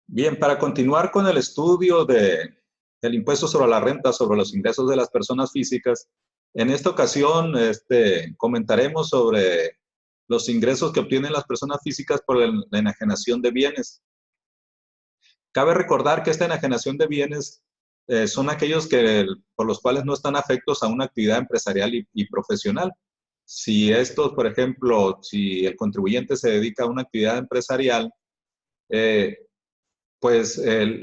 Bien, para continuar con el estudio del impuesto sobre la renta, sobre los ingresos de las personas físicas, en esta ocasión comentaremos sobre los ingresos que obtienen las personas físicas por la enajenación de bienes. Cabe recordar que esta enajenación de bienes son aquellos por los cuales no están afectos a una actividad empresarial y profesional. Si estos, por ejemplo, si el contribuyente se dedica a una actividad empresarial, eh, pues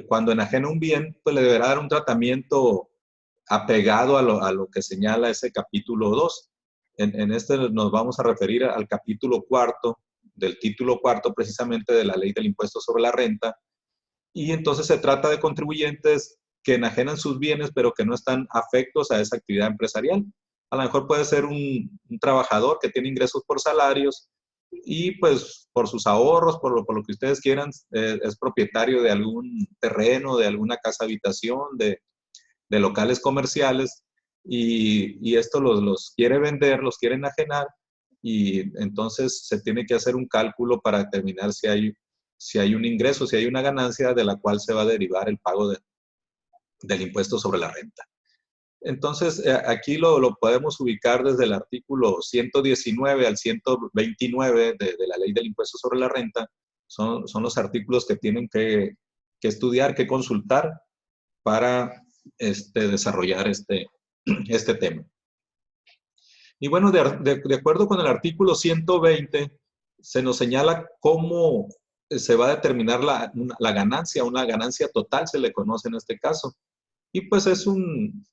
cuando enajena un bien, pues le deberá dar un tratamiento apegado a lo que señala ese capítulo 2. En este nos vamos a referir al capítulo cuarto, del título cuarto precisamente de la ley del impuesto sobre la renta, y entonces se trata de contribuyentes que enajenan sus bienes pero que no están afectos a esa actividad empresarial. A lo mejor puede ser un trabajador que tiene ingresos por salarios y pues por sus ahorros, por lo que ustedes quieran, es propietario de algún terreno, de alguna casa habitación, de locales comerciales y esto los quiere vender, los quiere enajenar y entonces se tiene que hacer un cálculo para determinar si hay un ingreso, si hay una ganancia de la cual se va a derivar el pago del impuesto sobre la renta. Entonces, aquí lo podemos ubicar desde el artículo 119 al 129 de la ley del impuesto sobre la renta. Son los artículos que tienen que estudiar, que consultar para desarrollar este tema. Y bueno, de acuerdo con el artículo 120, se nos señala cómo se va a determinar la ganancia, una ganancia total se le conoce en este caso. Y pues es un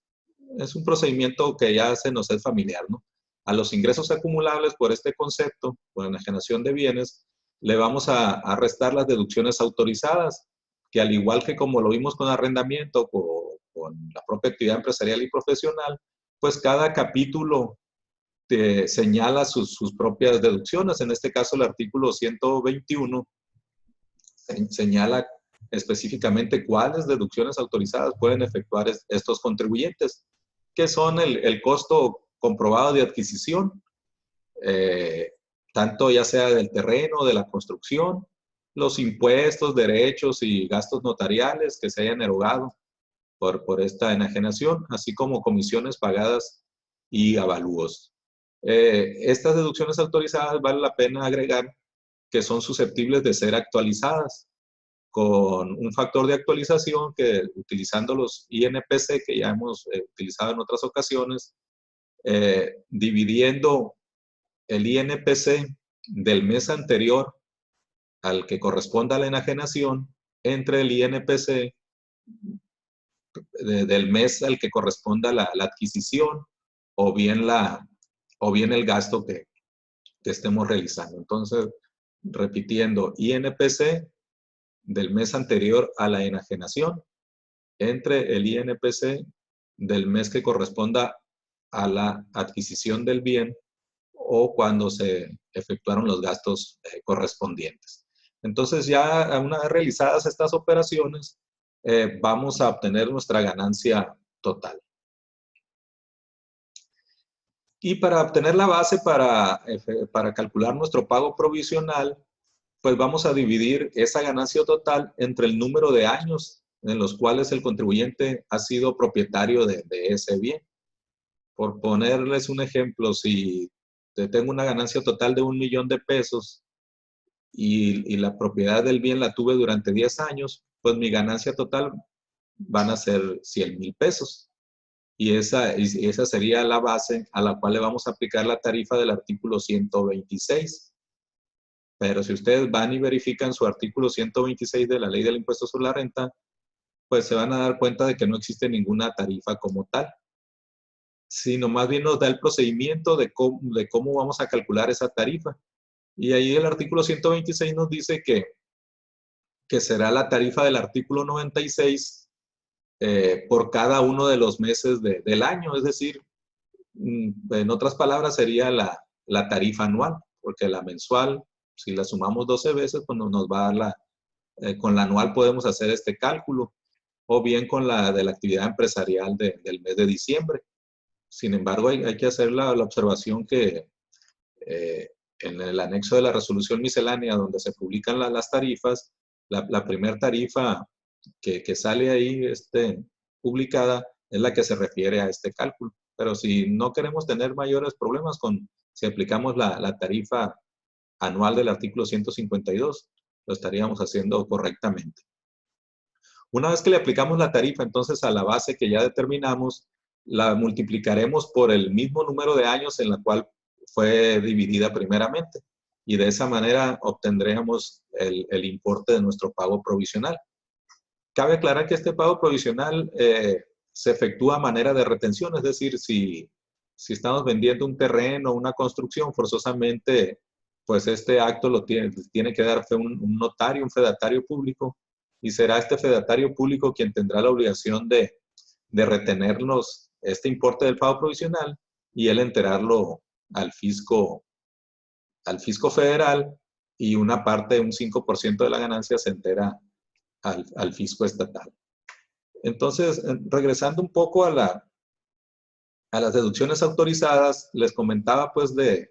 procedimiento que ya se nos es familiar, ¿no? A los ingresos acumulables por este concepto, por enajenación de bienes, le vamos a restar las deducciones autorizadas, que al igual que como lo vimos con arrendamiento, con la propia actividad empresarial y profesional, pues cada capítulo señala sus propias deducciones. En este caso, el artículo 121 señala específicamente cuáles deducciones autorizadas pueden efectuar estos contribuyentes, que son el costo comprobado de adquisición, tanto ya sea del terreno, de la construcción, los impuestos, derechos y gastos notariales que se hayan erogado por esta enajenación, así como comisiones pagadas y avalúos. Estas deducciones autorizadas vale la pena agregar que son susceptibles de ser actualizadas con un factor de actualización que utilizando los INPC que ya hemos utilizado en otras ocasiones, dividiendo el INPC del mes anterior al que corresponda a la enajenación entre el INPC del mes al que corresponda la adquisición o bien el gasto que estemos realizando. Entonces, repitiendo, INPC del mes anterior a la enajenación entre el INPC del mes que corresponda a la adquisición del bien o cuando se efectuaron los gastos correspondientes. Entonces, ya una vez realizadas estas operaciones, vamos a obtener nuestra ganancia total. Y para obtener la base para calcular nuestro pago provisional, pues vamos a dividir esa ganancia total entre el número de años en los cuales el contribuyente ha sido propietario de ese bien. Por ponerles un ejemplo, si tengo una ganancia total de 1,000,000 de pesos y la propiedad del bien la tuve durante 10 años, pues mi ganancia total van a ser 100,000 pesos. Y esa sería la base a la cual le vamos a aplicar la tarifa del artículo 126. Pero si ustedes van y verifican su artículo 126 de la Ley del Impuesto sobre la Renta, pues se van a dar cuenta de que no existe ninguna tarifa como tal, sino más bien nos da el procedimiento de cómo vamos a calcular esa tarifa. Y ahí el artículo 126 nos dice que será la tarifa del artículo 96 por cada uno de los meses del año, es decir, en otras palabras sería la tarifa anual, porque la mensual, si la sumamos 12 veces, pues nos va a dar con la anual podemos hacer este cálculo, o bien con la de la actividad empresarial del mes de diciembre. Sin embargo, hay que hacer la observación que en el anexo de la resolución miscelánea donde se publican las tarifas, La primera tarifa que sale ahí publicada es la que se refiere a este cálculo. Pero si no queremos tener mayores problemas si aplicamos la tarifa anual del artículo 152, lo estaríamos haciendo correctamente. Una vez que le aplicamos la tarifa, entonces a la base que ya determinamos, la multiplicaremos por el mismo número de años en la cual fue dividida primeramente. Y de esa manera obtendremos el importe de nuestro pago provisional. Cabe aclarar que este pago provisional se efectúa a manera de retención, es decir, si estamos vendiendo un terreno o una construcción, forzosamente, pues este acto lo tiene que dar un notario, un fedatario público, y será este fedatario público quien tendrá la obligación de retenernos este importe del pago provisional y él enterarlo al fisco federal, y una parte, un 5% de la ganancia, se entera al fisco estatal. Entonces, regresando un poco a las deducciones autorizadas, les comentaba pues de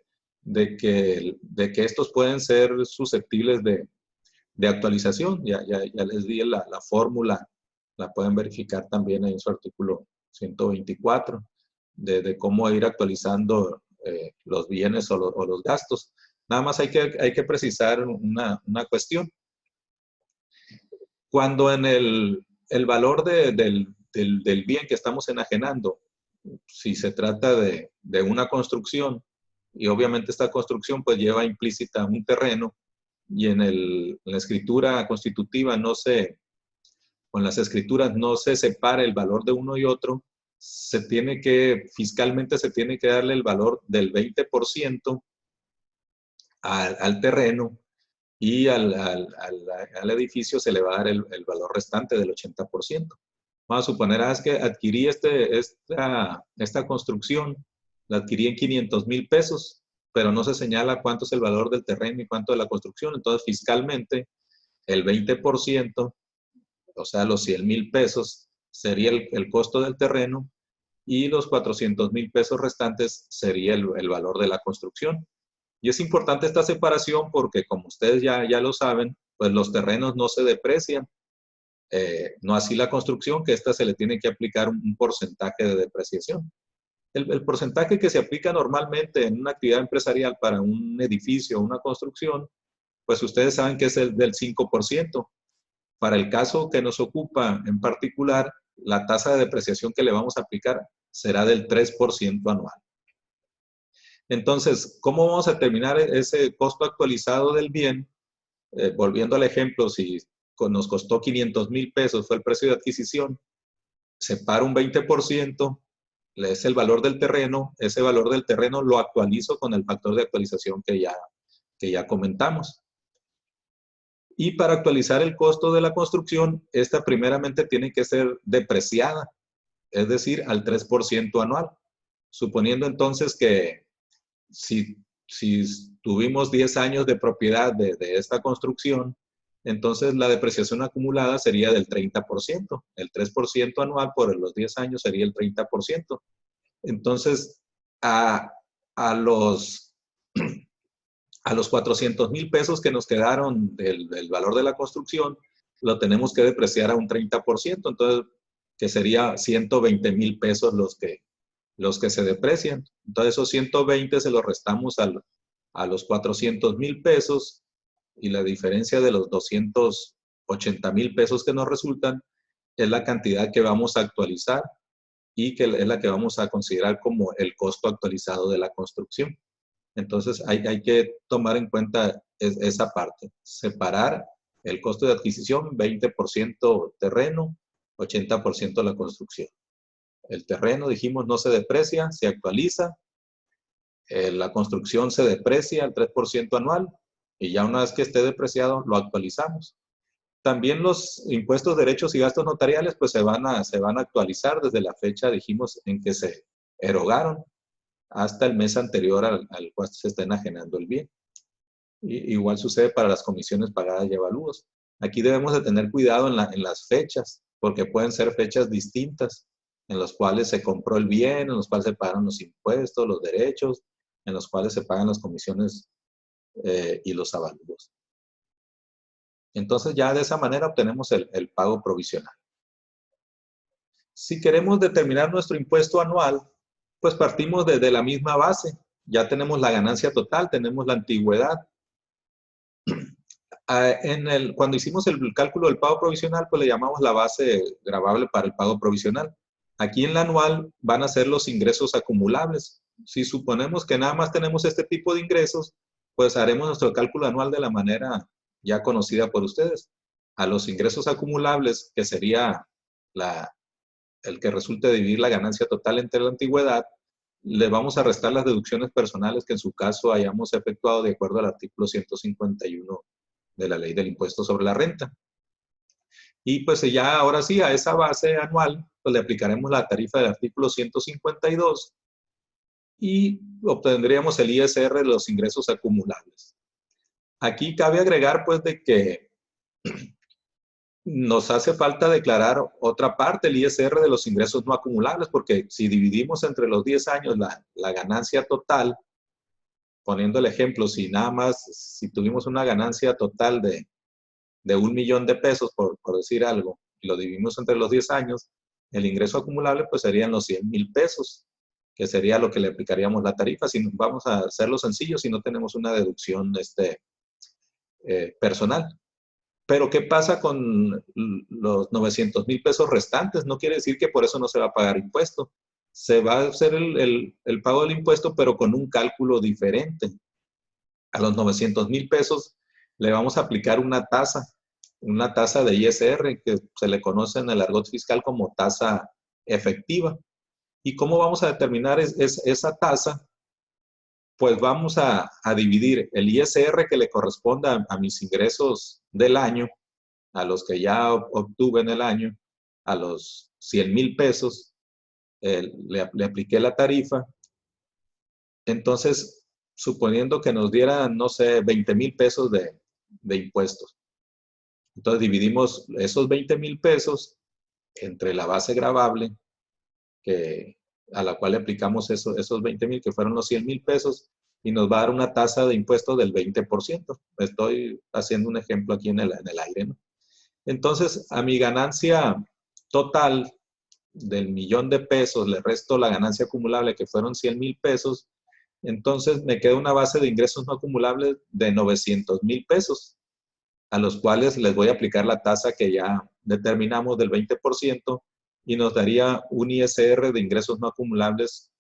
que estos pueden ser susceptibles de actualización. Ya les di la fórmula, la pueden verificar también en su artículo 124, de cómo ir actualizando los bienes o los gastos. Nada más hay que precisar una cuestión. Cuando en el valor del bien que estamos enajenando, si se trata de una construcción, y obviamente esta construcción pues lleva implícita un terreno, y en la escritura constitutiva con las escrituras no se separa el valor de uno y otro, fiscalmente se tiene que darle el valor del 20% al terreno, y al edificio se le va a dar el valor restante del 80%. Vamos a suponer que adquirí esta construcción, la adquirí en 500,000 pesos, pero no se señala cuánto es el valor del terreno y cuánto de la construcción. Entonces, fiscalmente, el 20%, o sea, los 100,000 pesos, sería el costo del terreno, y los 400,000 pesos restantes sería el valor de la construcción. Y es importante esta separación porque, como ustedes ya lo saben, pues los terrenos no se deprecian. No así la construcción, que esta se le tiene que aplicar un porcentaje de depreciación. El porcentaje que se aplica normalmente en una actividad empresarial para un edificio o una construcción, pues ustedes saben que es el del 5%. Para el caso que nos ocupa en particular, la tasa de depreciación que le vamos a aplicar será del 3% anual. Entonces, ¿cómo vamos a determinar ese costo actualizado del bien? Volviendo al ejemplo, si nos costó 500,000 pesos, fue el precio de adquisición, separo un 20%, es el valor del terreno, ese valor del terreno lo actualizo con el factor de actualización que ya comentamos. Y para actualizar el costo de la construcción, esta primeramente tiene que ser depreciada, es decir, al 3% anual. Suponiendo entonces que si tuvimos 10 años de propiedad de esta construcción, entonces la depreciación acumulada sería del 30%. El 3% anual por los 10 años sería el 30%. Entonces, a los 400,000 pesos que nos quedaron del valor de la construcción, lo tenemos que depreciar a un 30%, entonces, que sería 120,000 pesos los que se deprecian. Entonces, esos 120 se los restamos a los 400,000 pesos, y la diferencia de los 280,000 pesos que nos resultan es la cantidad que vamos a actualizar y que es la que vamos a considerar como el costo actualizado de la construcción. Entonces, hay que tomar en cuenta esa parte, separar el costo de adquisición, 20% terreno, 80% la construcción. El terreno, dijimos, no se deprecia, se actualiza. La construcción se deprecia al 3% anual, y ya una vez que esté depreciado, lo actualizamos. También los impuestos, derechos y gastos notariales, pues se van a actualizar desde la fecha, dijimos, en que se erogaron hasta el mes anterior al cual se está enajenando el bien. Igual sucede para las comisiones pagadas y avalúos. Aquí debemos de tener cuidado en las fechas, porque pueden ser fechas distintas, en las cuales se compró el bien, en las cuales se pagan los impuestos, los derechos, en los cuales se pagan las comisiones y los avalúos. Entonces ya de esa manera obtenemos el pago provisional. Si queremos determinar nuestro impuesto anual, pues partimos desde la misma base. Ya tenemos la ganancia total, tenemos la antigüedad. Cuando hicimos el cálculo del pago provisional, pues le llamamos la base gravable para el pago provisional. Aquí en la anual van a ser los ingresos acumulables. Si suponemos que nada más tenemos este tipo de ingresos, pues haremos nuestro cálculo anual de la manera ya conocida por ustedes. A los ingresos acumulables, que sería el que resulte de dividir la ganancia total entre la antigüedad, le vamos a restar las deducciones personales que en su caso hayamos efectuado de acuerdo al artículo 151 de la ley del impuesto sobre la renta. Y pues ya ahora sí, a esa base anual, pues le aplicaremos la tarifa del artículo 152 y obtendríamos el ISR de los ingresos acumulables. Aquí cabe agregar pues de que nos hace falta declarar otra parte, el ISR de los ingresos no acumulables, porque si dividimos entre los 10 años la ganancia total, poniendo el ejemplo, si nada más, si tuvimos una ganancia total de 1.000.000 de pesos, por decir algo, y lo dividimos entre los 10 años, el ingreso acumulable pues serían los 100.000 pesos, que sería lo que le aplicaríamos la tarifa. Si vamos a hacerlo sencillo, si no tenemos una deducción personal. Pero ¿qué pasa con los 900.000 pesos restantes? No quiere decir que por eso no se va a pagar impuesto. Se va a hacer el pago del impuesto, pero con un cálculo diferente. A los 900.000 pesos le vamos a aplicar una tasa de ISR que se le conoce en el argot fiscal como tasa efectiva. ¿Y cómo vamos a determinar esa tasa? Pues vamos a dividir el ISR que le corresponda a mis ingresos del año, a los que ya obtuve en el año, a los 100.000 pesos, le apliqué la tarifa. Entonces, suponiendo que nos dieran, no sé, 20.000 pesos de impuestos. Entonces, dividimos esos 20.000 pesos entre la base gravable, a la cual le aplicamos esos 20.000, que fueron los 100.000 pesos, y nos va a dar una tasa de impuesto del 20%. Estoy haciendo un ejemplo aquí en el aire, ¿no? Entonces, a mi ganancia total del 1.000.000 de pesos, le resto la ganancia acumulable, que fueron 100.000 pesos, entonces me queda una base de ingresos no acumulables de 900.000 pesos, a los cuales les voy a aplicar la tasa que ya determinamos del 20% y nos daría un ISR de ingresos no acumulables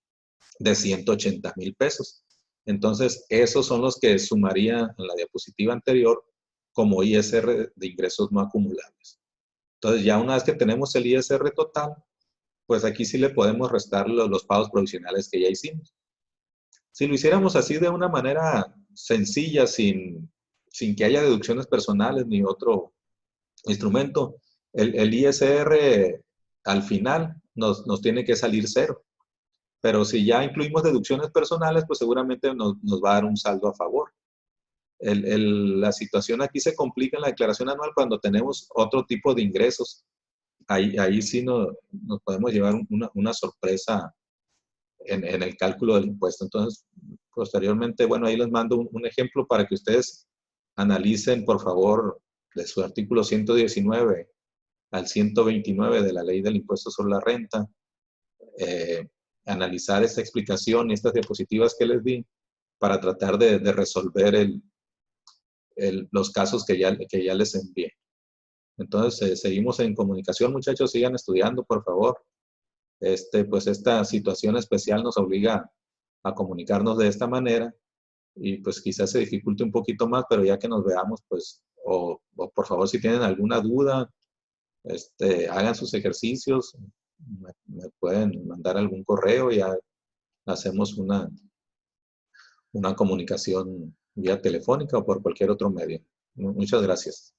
de 180.000 pesos. Entonces, esos son los que sumaría en la diapositiva anterior como ISR de ingresos no acumulables. Entonces, ya una vez que tenemos el ISR total, pues aquí sí le podemos restar los pagos provisionales que ya hicimos. Si lo hiciéramos así de una manera sencilla, sin que haya deducciones personales ni otro instrumento, el ISR al final nos tiene que salir cero. Pero si ya incluimos deducciones personales, pues seguramente nos va a dar un saldo a favor. La situación aquí se complica en la declaración anual cuando tenemos otro tipo de ingresos. Ahí sí nos podemos llevar una sorpresa en el cálculo del impuesto. Entonces, posteriormente, bueno, ahí les mando un ejemplo para que ustedes analicen, por favor, de su artículo 119 al 129 de la Ley del Impuesto sobre la Renta, analizar esta explicación y estas diapositivas que les di para tratar de resolver los casos que ya les envié. Entonces, seguimos en comunicación, muchachos, sigan estudiando, por favor. Pues esta situación especial nos obliga a comunicarnos de esta manera y pues quizás se dificulte un poquito más, pero ya que nos veamos, pues, o por favor, si tienen alguna duda, hagan sus ejercicios, me pueden mandar algún correo y ya hacemos una comunicación vía telefónica o por cualquier otro medio. Muchas gracias.